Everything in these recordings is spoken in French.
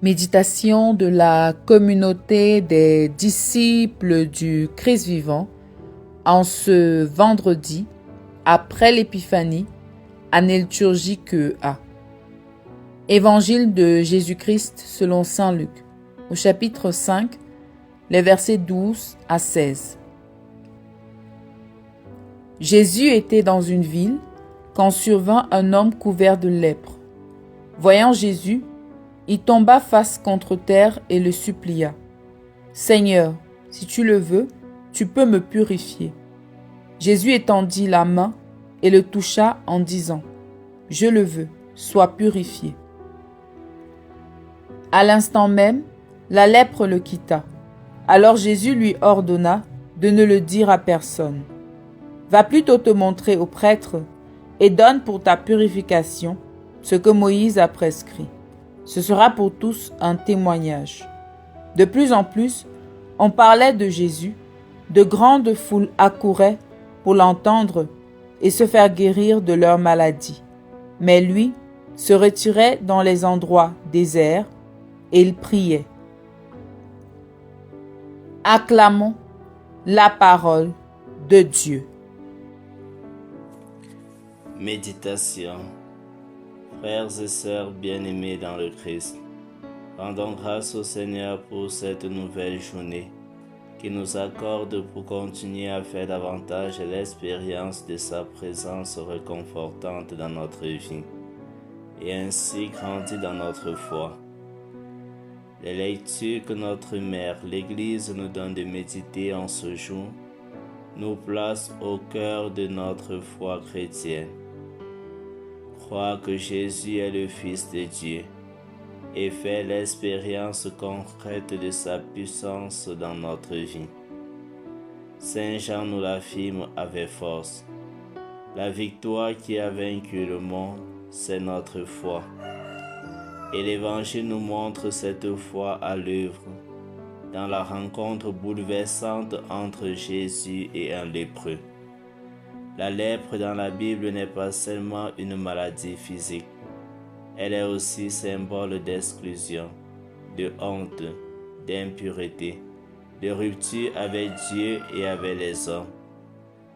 Méditation de la communauté des disciples du Christ vivant en ce vendredi après l'Épiphanie, année liturgique A. Évangile de Jésus-Christ selon saint Luc, au chapitre 5, les versets 12 à 16. Jésus était dans une ville quand survint un homme couvert de lèpre. Voyant Jésus, il tomba face contre terre et le supplia. « Seigneur, si tu le veux, tu peux me purifier. » Jésus étendit la main et le toucha en disant « Je le veux, sois purifié. » À l'instant même, la lèpre le quitta. Alors Jésus lui ordonna de ne le dire à personne. « Va plutôt te montrer au prêtre et donne pour ta purification ce que Moïse a prescrit. Ce sera pour tous un témoignage. » De plus en plus, on parlait de Jésus. De grandes foules accouraient pour l'entendre et se faire guérir de leurs maladies. Mais lui se retirait dans les endroits déserts et il priait. Acclamons la parole de Dieu. Méditation. Frères et sœurs bien-aimés dans le Christ, rendons grâce au Seigneur pour cette nouvelle journée qui nous accorde pour continuer à faire davantage l'expérience de sa présence réconfortante dans notre vie et ainsi grandir dans notre foi. Les lectures que notre Mère, l'Église, nous donne de méditer en ce jour nous placent au cœur de notre foi chrétienne. Croire que Jésus est le Fils de Dieu et faire l'expérience concrète de sa puissance dans notre vie. Saint Jean nous l'affirme avec force. La victoire qui a vaincu le monde, c'est notre foi. Et l'Évangile nous montre cette foi à l'œuvre dans la rencontre bouleversante entre Jésus et un lépreux. La lèpre dans la Bible n'est pas seulement une maladie physique, elle est aussi symbole d'exclusion, de honte, d'impureté, de rupture avec Dieu et avec les hommes.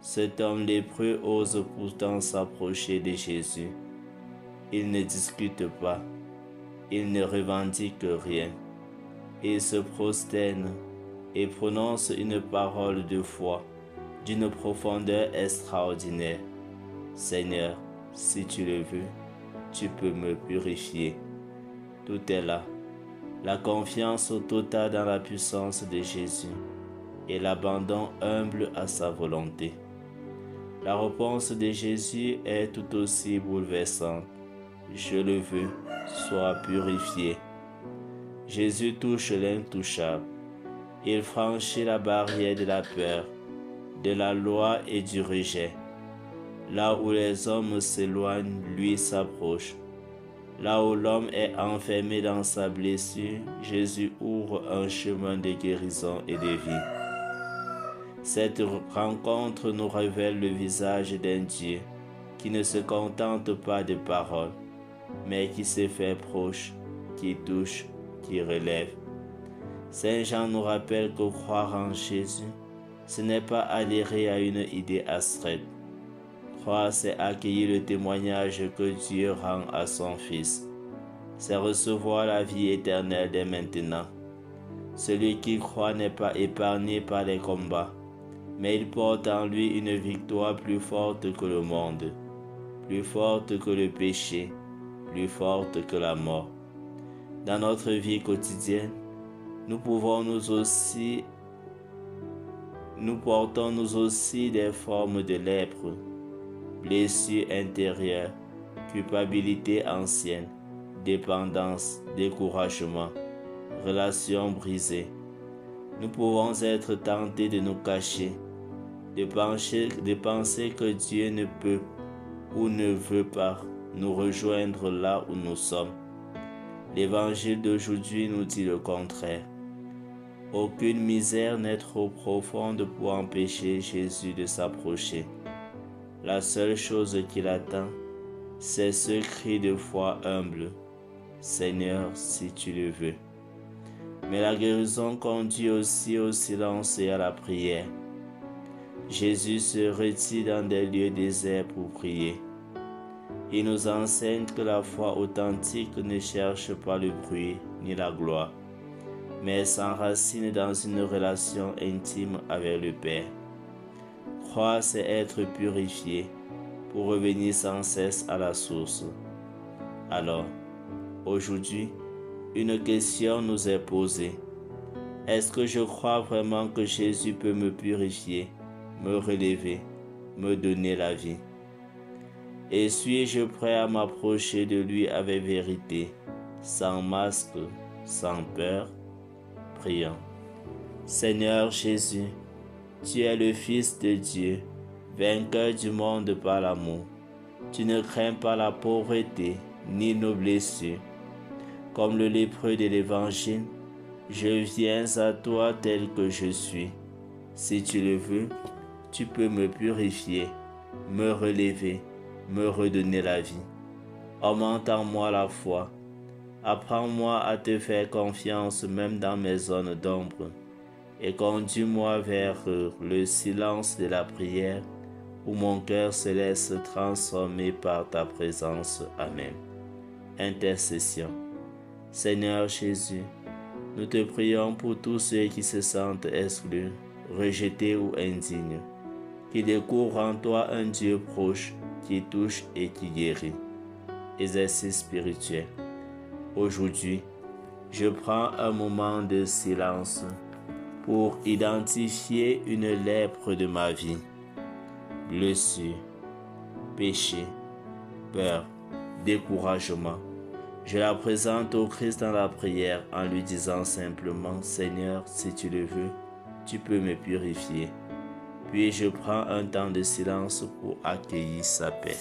Cet homme lépreux ose pourtant s'approcher de Jésus. Il ne discute pas, il ne revendique rien. Il se prosterne et prononce une parole de foi d'une profondeur extraordinaire. « Seigneur, si tu le veux, tu peux me purifier. » Tout est là. La confiance totale dans la puissance de Jésus et l'abandon humble à sa volonté. La réponse de Jésus est tout aussi bouleversante. « Je le veux, sois purifié. » Jésus touche l'intouchable. Il franchit la barrière de la peur, de la loi et du rejet. Là où les hommes s'éloignent, lui s'approche. Là où l'homme est enfermé dans sa blessure, Jésus ouvre un chemin de guérison et de vie. Cette rencontre nous révèle le visage d'un Dieu qui ne se contente pas de paroles, mais qui se fait proche, qui touche, qui relève. Saint Jean nous rappelle que croire en Jésus, ce n'est pas adhérer à une idée abstraite. Croire, c'est accueillir le témoignage que Dieu rend à son Fils. C'est recevoir la vie éternelle dès maintenant. Celui qui croit n'est pas épargné par les combats, mais il porte en lui une victoire plus forte que le monde, plus forte que le péché, plus forte que la mort. Dans notre vie quotidienne, nous portons nous aussi des formes de lèpre, blessures intérieures, culpabilité ancienne, dépendance, découragement, relations brisées. Nous pouvons être tentés de nous cacher, de penser que Dieu ne peut ou ne veut pas nous rejoindre là où nous sommes. L'Évangile d'aujourd'hui nous dit le contraire. Aucune misère n'est trop profonde pour empêcher Jésus de s'approcher. La seule chose qu'il attend, c'est ce cri de foi humble. Seigneur, si tu le veux. Mais la guérison conduit aussi au silence et à la prière. Jésus se retire dans des lieux déserts pour prier. Il nous enseigne que la foi authentique ne cherche pas le bruit ni la gloire, mais s'enracine dans une relation intime avec le Père. Croire, c'est être purifié pour revenir sans cesse à la source. Alors, aujourd'hui, une question nous est posée. Est-ce que je crois vraiment que Jésus peut me purifier, me relever, me donner la vie? Et suis-je prêt à m'approcher de lui avec vérité, sans masque, sans peur? Prions. Seigneur Jésus, tu es le Fils de Dieu, vainqueur du monde par l'amour. Tu ne crains pas la pauvreté ni nos blessures. Comme le lépreux de l'Évangile, je viens à toi tel que je suis. Si tu le veux, tu peux me purifier, me relever, me redonner la vie. Augmente en moi la foi. Apprends-moi à te faire confiance même dans mes zones d'ombre et conduis-moi vers le silence de la prière où mon cœur se laisse transformer par ta présence. Amen. Intercession. Seigneur Jésus, nous te prions pour tous ceux qui se sentent exclus, rejetés ou indignes, qui découvrent en toi un Dieu proche qui touche et qui guérit. Exercice spirituel. Aujourd'hui, je prends un moment de silence pour identifier une lèpre de ma vie. Blessure, péché, peur, découragement. Je la présente au Christ dans la prière en lui disant simplement, Seigneur, si tu le veux, tu peux me purifier. Puis je prends un temps de silence pour accueillir sa paix.